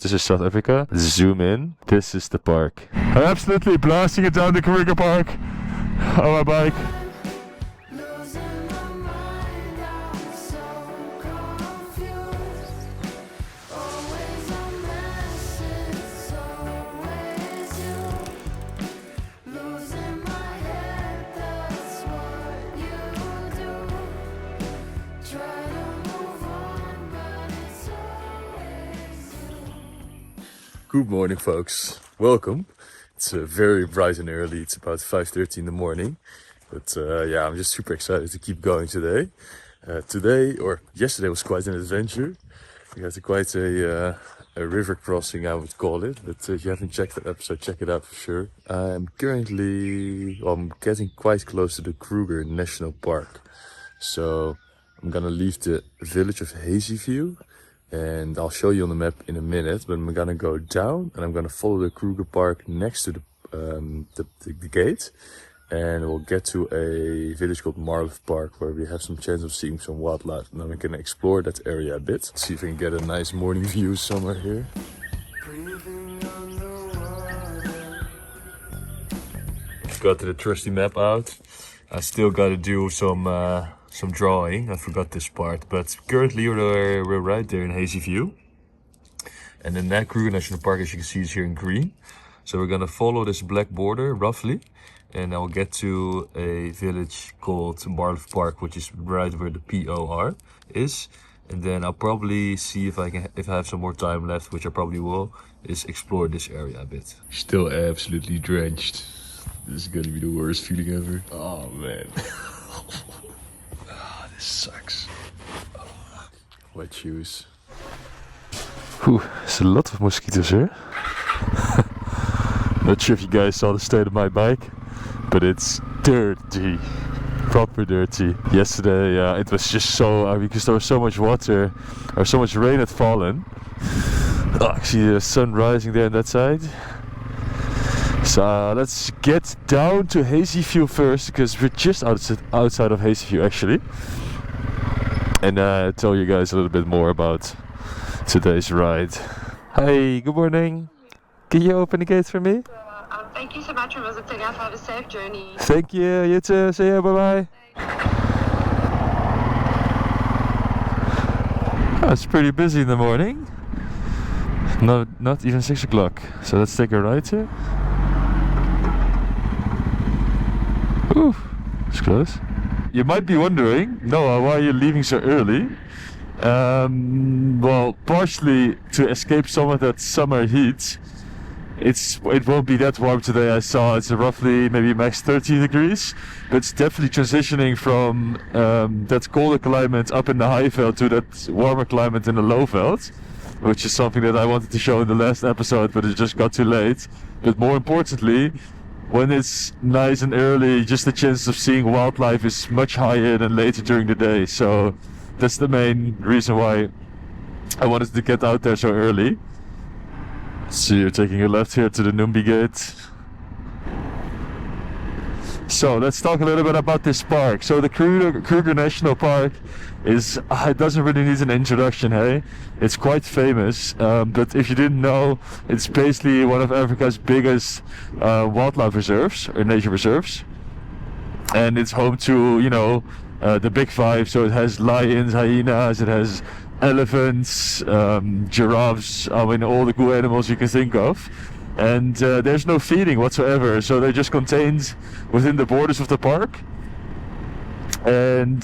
This is South Africa. Zoom in. This is the park. I'm absolutely blasting it down the Kruger Park on my bike. Good morning, folks. Welcome. It's very bright and early. It's about 5:30 in the morning. But yeah, I'm just super excited to keep going today. Yesterday was quite an adventure. We had quite a river crossing, I would call it. But if you haven't checked that episode, check it out for sure. I'm getting quite close to the Kruger National Park. So I'm gonna leave the village of Hazyview. And I'll show you on the map in a minute, but I'm gonna go down and I'm gonna follow the Kruger Park next to the gate. And we'll get to a village called Marlow Park where we have some chance of seeing some wildlife. And then we can explore that area a bit. See if we can get a nice morning view somewhere here. Got the trusty map out. I still gotta do some drawing. I forgot this part, but currently we're right there in Hazyview. And then that Kruger National Park, as you can see, is here in green. So we're gonna follow this black border roughly, and I'll get to a village called Marlow Park, which is right where the POR is. And then I'll probably see if I have some more time left, which I probably will, is explore this area a bit. Still absolutely drenched. This is gonna be the worst feeling ever. Oh man. This sucks. Wet shoes. Whew, there's a lot of mosquitoes here. Not sure if you guys saw the state of my bike, but it's dirty. Proper dirty. Yesterday it was just so, because there was so much water, or so much rain had fallen. Oh, I see the sun rising there on that side. So let's get down to Hazyview first, because we're just outside of Hazyview actually. And tell you guys a little bit more about today's ride. Hi, good morning. Can you open the gate for me? Thank you so much for visiting us. Have a safe journey. Thank you. You too. See you. Bye bye. Oh, it's pretty busy in the morning. No, not even 6 o'clock. So let's take a ride here. Ooh, it's close. You might be wondering, Noah, why are you leaving so early? Well, partially to escape some of that summer heat. It won't be that warm today. I saw it's roughly maybe max 30 degrees, but it's definitely transitioning from that colder climate up in the high veld to that warmer climate in the low veld, which is something that I wanted to show in the last episode, but it just got too late. But more importantly, when it's nice and early, just the chance of seeing wildlife is much higher than later during the day. So that's the main reason why I wanted to get out there so early. So you're taking a left here to the Numbi Gate. So let's talk a little bit about this park. So the Kruger National Park is, it doesn't really need an introduction, hey? It's quite famous, but if you didn't know, it's basically one of Africa's biggest wildlife reserves, or nature reserves. And it's home to, you know, the big five. So it has lions, hyenas, it has elephants, giraffes, I mean all the cool animals you can think of. And there's no feeding whatsoever, so they're just contained within the borders of the park, and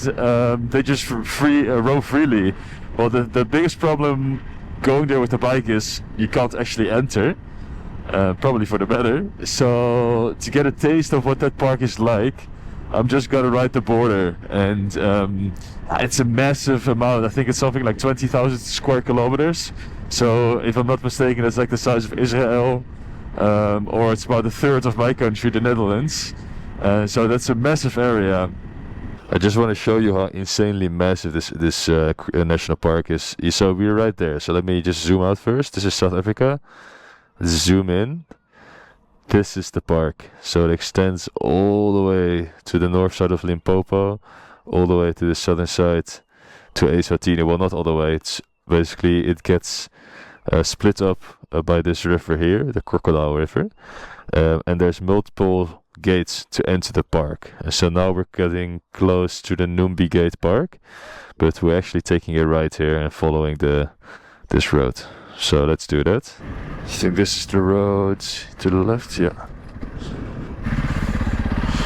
they just roam freely. Well, the biggest problem going there with the bike is you can't actually enter, probably for the better. So to get a taste of what that park is like, I'm just gonna ride the border, and it's a massive amount. I think it's something like 20,000 square kilometers. So if I'm not mistaken, it's like the size of Israel, or it's about a third of my country, the Netherlands. So that's a massive area. I just want to show you how insanely massive this national park is. So we're right there. So let me just zoom out first. This is South Africa. Zoom in. This is the park. So it extends all the way to the north side of Limpopo, all the way to the southern side to Eswatini. Well, not all the way. It's basically, it gets split up by this river here, the Crocodile River, and there's multiple gates to enter the park. And so now we're getting close to the Numbi Gate Park, but we're actually taking a right here and following this road. So let's do that. I think this is the road to the left, yeah.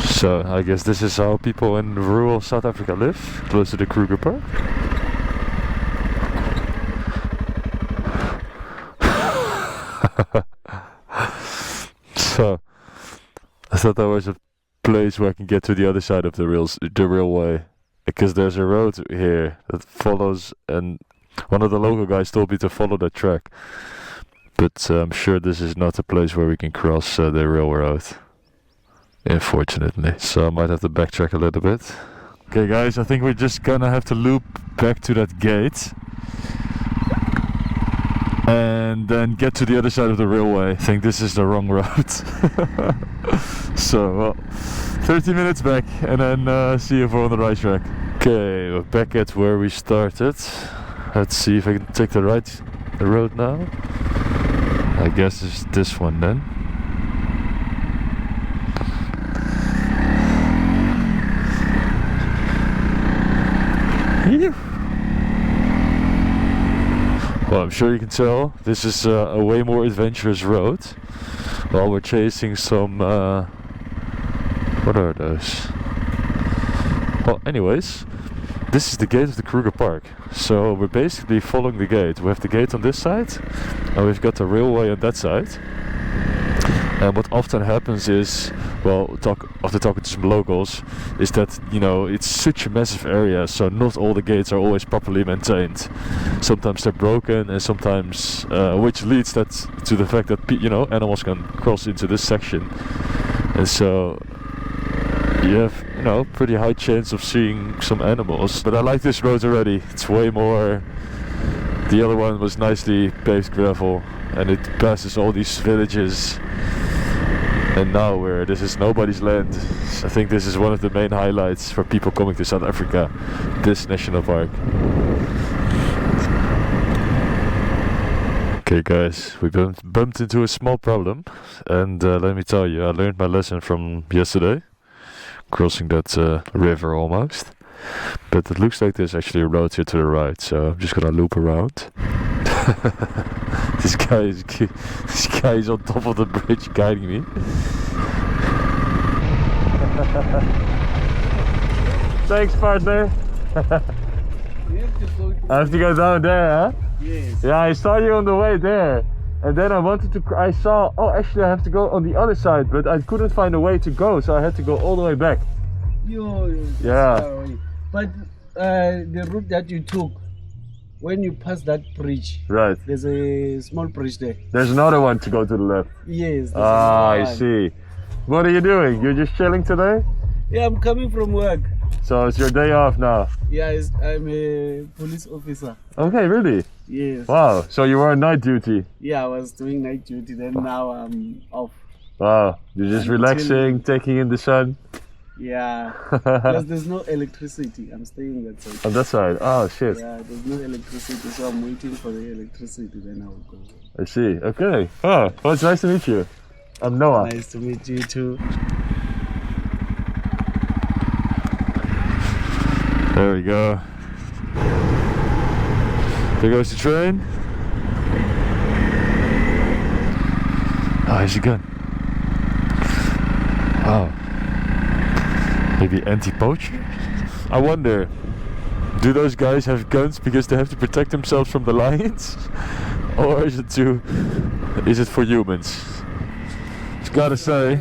So I guess this is how people in rural South Africa live, close to the Kruger Park. So I thought there was a place where I can get to the other side of the railway, because there's a road here that follows, and one of the local guys told me to follow that track, but I'm sure this is not a place where we can cross the railroad, unfortunately. So I might have to backtrack a little bit. Okay guys, I think we're just gonna have to loop back to that gate and then get to the other side of the railway. I think this is the wrong road. So, well, 30 minutes back and then see if we're on the right track. Okay, we're back at where we started. Let's see if I can take the road now. I guess it's this one then. Well, I'm sure you can tell this is a way more adventurous road. While we're chasing some what are those? Well, anyways, this is the gate of the Kruger Park. So we're basically following the gate. We have the gate on this side, and we've got the railway on that side. And what often happens is, well, after talking to some locals, is that, you know, it's such a massive area, so not all the gates are always properly maintained. Sometimes they're broken, and sometimes, which leads to the fact that, you know, animals can cross into this section. And so you have, you know, pretty high chance of seeing some animals. But I like this road already. It's way more. The other one was nicely paved gravel, and it passes all these villages. And now this is nobody's land. I think this is one of the main highlights for people coming to South Africa, this national park. Okay guys, we bumped into a small problem, and let me tell you, I learned my lesson from yesterday, crossing that river almost. But it looks like there's actually a road here to the right, so I'm just gonna loop around. This guy is on top of the bridge guiding me. Thanks, partner. I have to go down there, huh? Yes. Yeah, I saw you on the way there, and then I saw, oh, actually I have to go on the other side, but I couldn't find a way to go, so I had to go all the way back. Yeah. But the route that you took, when you pass that bridge, right, there's a small bridge there. There's another one to go to the left. Yes. I see. What are you doing? You're just chilling today? Yeah, I'm coming from work. So it's your day off now? Yeah, I'm a police officer. Okay, really? Yes. Wow, so you were on night duty? Yeah, I was doing night duty, then now I'm off. Wow, you're just relaxing, taking in the sun? Yeah, because there's no electricity. I'm staying that side. On that side? Oh, shit. Yeah, there's no electricity, so I'm waiting for the electricity, then I will go. I see, okay. Oh, well, it's nice to meet you. I'm Noah. Nice to meet you too. There we go. There goes the train. Oh, here's a gun. Oh. Maybe anti-poacher? I wonder, do those guys have guns because they have to protect themselves from the lions? Or is it for humans? Just gotta say,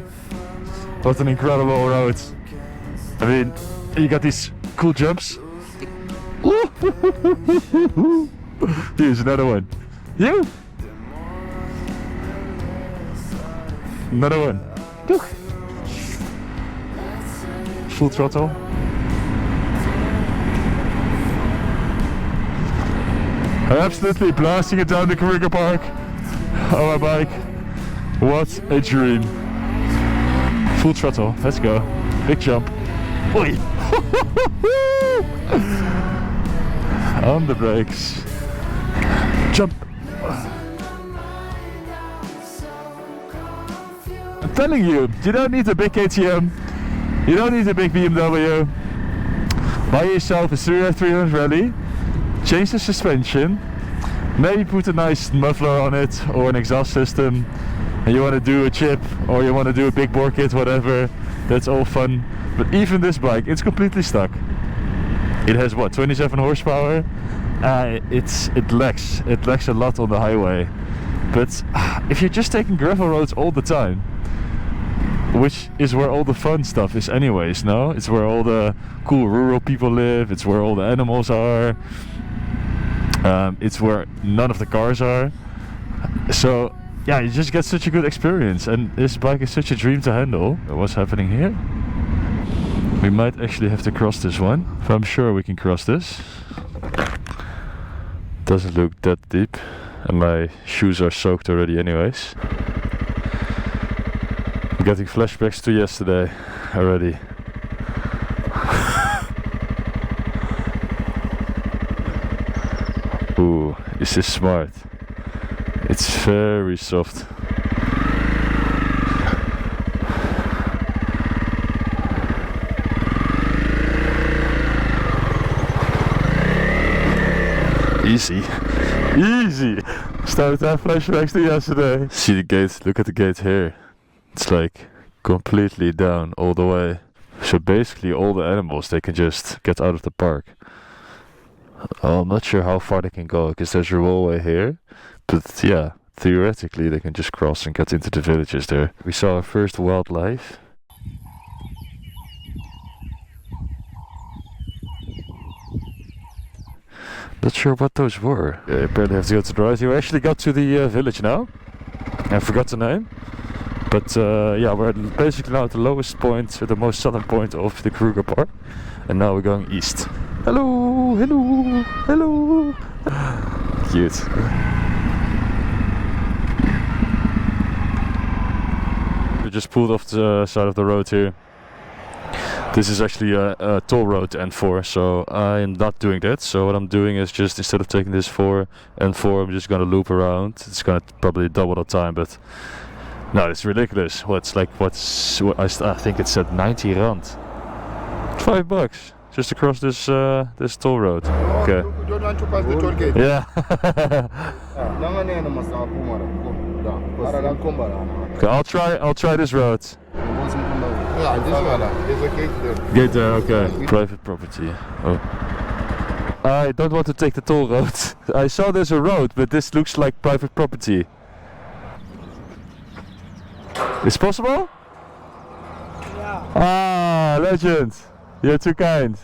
what an incredible road. I mean, you got these cool jumps. Here's another one. You! Another one. Look. Full throttle. I'm absolutely blasting it down the Kruger Park on my bike. What a dream. Full throttle, let's go. Big jump. Oi! On the brakes. Jump. I'm telling you, you don't need a big KTM, you don't need a big BMW. Buy yourself a 300 rally, change the suspension, maybe put a nice muffler on it or an exhaust system, and you want to do a chip or you want to do a big bore kit, whatever, that's all fun. But even this bike, it's completely stuck. It has what, 27 horsepower? It lacks a lot on the highway. But if you're just taking gravel roads all the time, which is where all the fun stuff is anyways, no? It's where all the cool rural people live, it's where all the animals are, it's where none of the cars are. So yeah, you just get such a good experience, and this bike is such a dream to handle. What's happening here? We might actually have to cross this one, but I'm sure we can cross this. Doesn't look that deep, and my shoes are soaked already anyways. I'm getting flashbacks to yesterday already. Ooh, is this smart? It's very soft. Easy. Easy! Started to have flashbacks to yesterday. See the gate, look at the gate here. It's like completely down all the way. So basically all the animals, they can just get out of the park. I'm not sure how far they can go because there's a rollway here. But yeah, theoretically they can just cross and get into the villages there. We saw our first wildlife. Not sure what those were. Yeah, apparently have to go to the right. We actually got to the village now. I forgot the name. But yeah, we're basically now at the lowest point, the most southern point of the Kruger Park. And now we're going east. Hello, hello, hello. Cute. We just pulled off the side of the road here. This is actually a toll road N4, so I'm not doing that. So what I'm doing is just, instead of taking this for N4, I'm just gonna loop around. It's gonna probably double the time, but no, it's ridiculous. I think it said 90 rand. $5 just to cross this this toll road. Okay. You don't want to pass the toll gate? Yeah. Okay, I'll try this road. Yeah, this one. There's a gate there. Gate there, okay. Private property. Oh. I don't want to take the toll road. I saw there's a road, but this looks like private property. It's possible? Yeah. Ah, legend. You're too kind.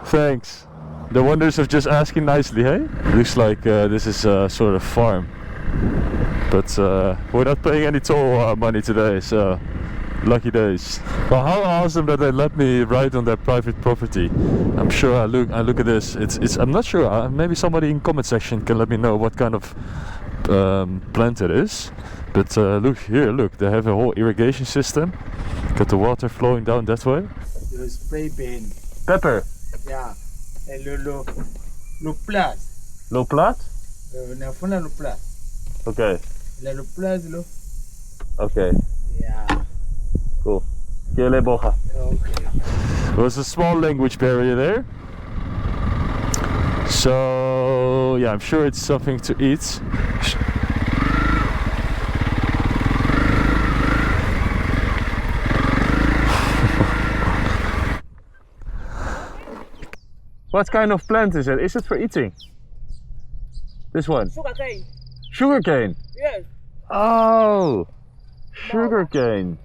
Thanks. The wonders of just asking nicely, hey? Looks like this is a sort of farm. But we're not paying any toll money today, so lucky days. Well, how awesome that they let me ride on their private property. I'm sure I look at this. I'm not sure. Maybe somebody in comment section can let me know what kind of plant it is. But look here, look, they have a whole irrigation system. Got the water flowing down that way. You spray paint. Pepper. Yeah. And lo plus. Low plat? Nafuna lo plus. Okay. Lo plus lo. Okay. Yeah. Cool. Okay. Okay. There's a small language barrier there. So yeah, I'm sure it's something to eat. What kind of plant is it? Is it for eating? This one? Sugarcane. Sugarcane? Yes. Oh! Sugarcane.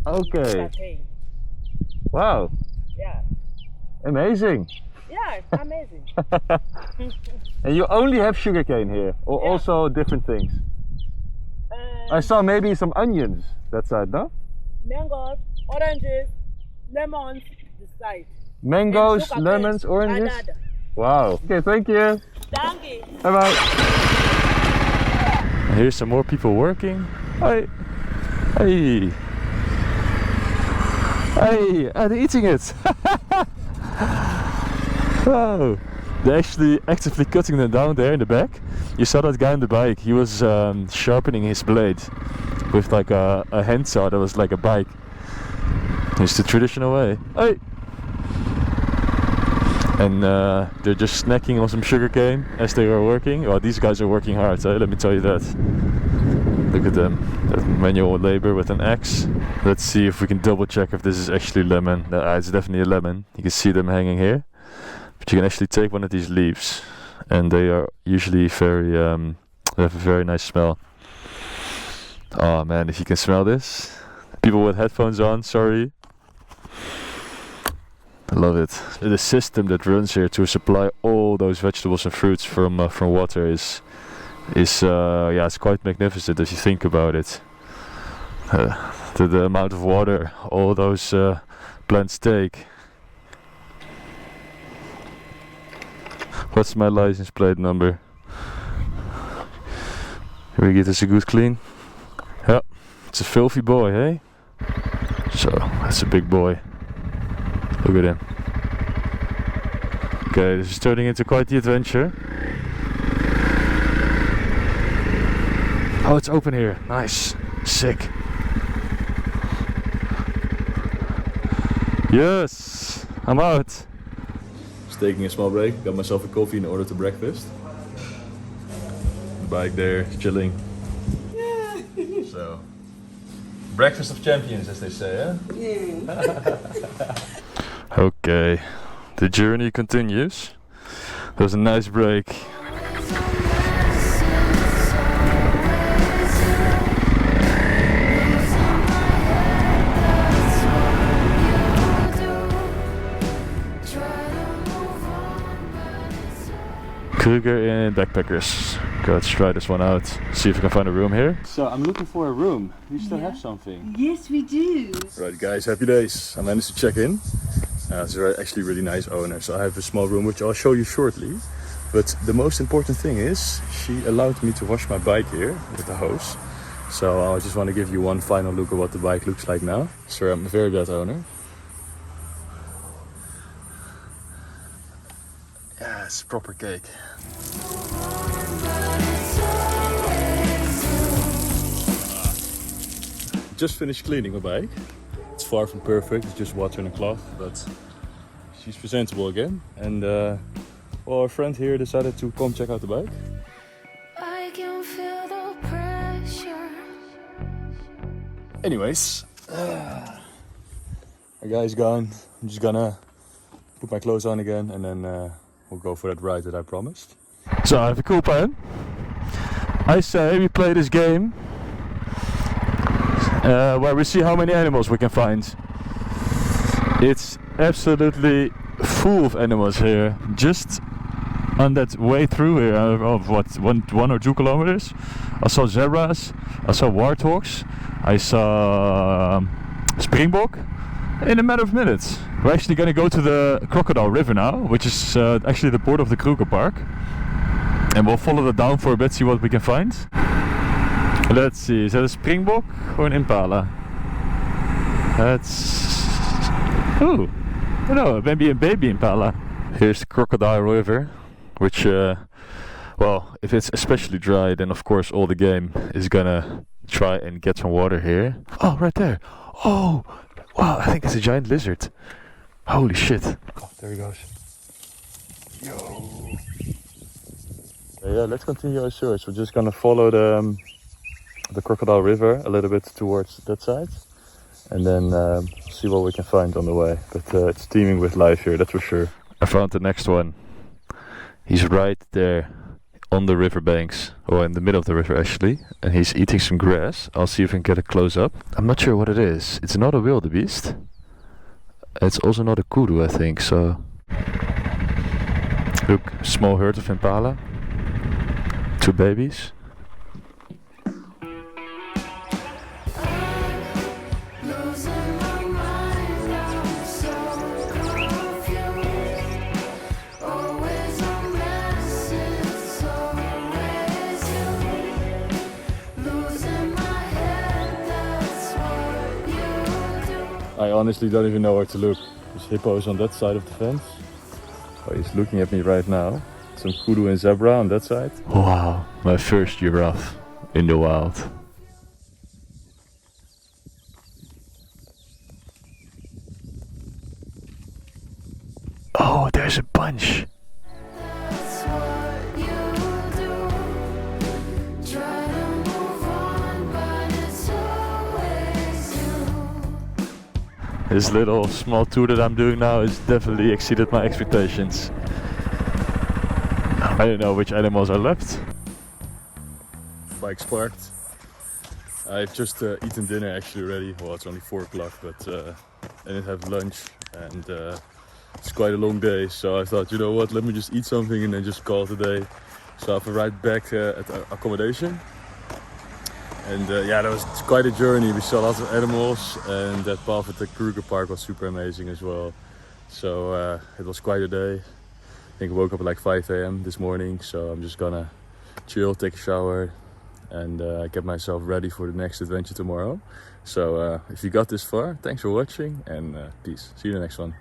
Okay. Sugarcane. Wow. Yeah. Amazing. Yeah, it's amazing. And you only have sugarcane here? Or Yeah. also different things? I saw maybe some onions that side, no? Mangoes, oranges, lemons, this side. Mangoes, sugarcane, lemons, oranges? another. Wow. Okay, thank you. Thank you. Bye bye. Here's some more people working. Hi. Hey. Hey, they're eating it. Wow. They're actually actively cutting them down there in the back. You saw that guy on the bike. He was sharpening his blade. with like a handsaw that was like a bike. It's the traditional way. Hey! And they're just snacking on some sugarcane as they are working. Well, these guys are working hard, let me tell you that. Look at them, that manual labor with an axe. Let's see if we can double check if this is actually lemon. It's definitely a lemon. You can see them hanging here. But you can actually take one of these leaves, and they are usually very, they have a very nice smell. Oh man, if you can smell this. People with headphones on, sorry. I love it. The system that runs here to supply all those vegetables and fruits from water is yeah, it's quite magnificent if you think about it. The amount of water all those plants take. What's my license plate number? Can we get this a good clean? Yeah, it's a filthy boy, hey? So, that's a big boy. Look at him. Okay, this is turning into quite the adventure. Oh, it's open here. Nice. Sick. Yes! I'm out! Just taking a small break. Got myself a coffee in order to breakfast. The bike there, chilling. So, breakfast of champions, as they say, eh? Yeah. Okay, the journey continues. That was a nice break. Kruger in backpackers. Let's try this one out. See if we can find a room here. So I'm looking for a room. You still have something? Yes, we do. Right guys, happy days. I managed to check in. It's actually really nice owner. So I have a small room which I'll show you shortly. But the most important thing is she allowed me to wash my bike here with the hose. So I just want to give you one final look at what the bike looks like now. Sorry, I'm a very bad owner. Yeah, it's proper cake. Just finished cleaning my bike. It's far from perfect, it's just water and a cloth, but she's presentable again. And well, our friend here decided to come check out the bike. I can feel the pressure. Anyways, our guy's gone. I'm just gonna put my clothes on again and then we'll go for that ride that I promised. So I have a cool plan. I say we play this game where we see how many animals we can find. It's absolutely full of animals here. Just on that way through here of what, 1 or 2 kilometers, I saw zebras, I saw warthogs, I saw springbok in a matter of minutes. We're actually going to go to the Crocodile River now, which is actually the port of the Kruger Park. And we'll follow that down for a bit, see what we can find. Let's see, is that a springbok or an impala? That's... oh, I don't know, maybe a baby impala. Here's the Crocodile River, which, well, if it's especially dry, then of course all the game is gonna try and get some water here. Oh, right there. Oh, wow, I think it's a giant lizard. Holy shit. Oh, there he goes. Yo. Yeah, let's continue our search. We're just gonna follow the Crocodile River a little bit towards that side, and then see what we can find on the way. But it's teeming with life here, that's for sure. I found the next one. He's right there on the riverbanks, or in the middle of the river actually, and he's eating some grass. I'll see if I can get a close up. I'm not sure what it is. It's not a wildebeest. It's also not a kudu, I think. So look, small herd of impala. 2 babies. I honestly don't even know where to look. There's hippos on that side of the fence. Oh, he's looking at me right now. Some kudu and zebra on that side. Wow, my first giraffe in the wild. lunch. That's what you do. Try to move on, but it's always you. This little small tour that I'm doing now has definitely exceeded my expectations. I don't know which animals are left. Bike's parked. I've just eaten dinner actually already. Well, it's only 4 o'clock, but I didn't have lunch, and it's quite a long day. So I thought, you know what, let me just eat something and then just call it a day. So I've arrived back at accommodation. And yeah, that was quite a journey. We saw lots of animals, and that path at the Kruger Park was super amazing as well. So it was quite a day. I think I woke up at like 5 a.m. this morning, so I'm just gonna chill, take a shower, and get myself ready for the next adventure tomorrow. So if you got this far, thanks for watching, and peace. See you in the next one.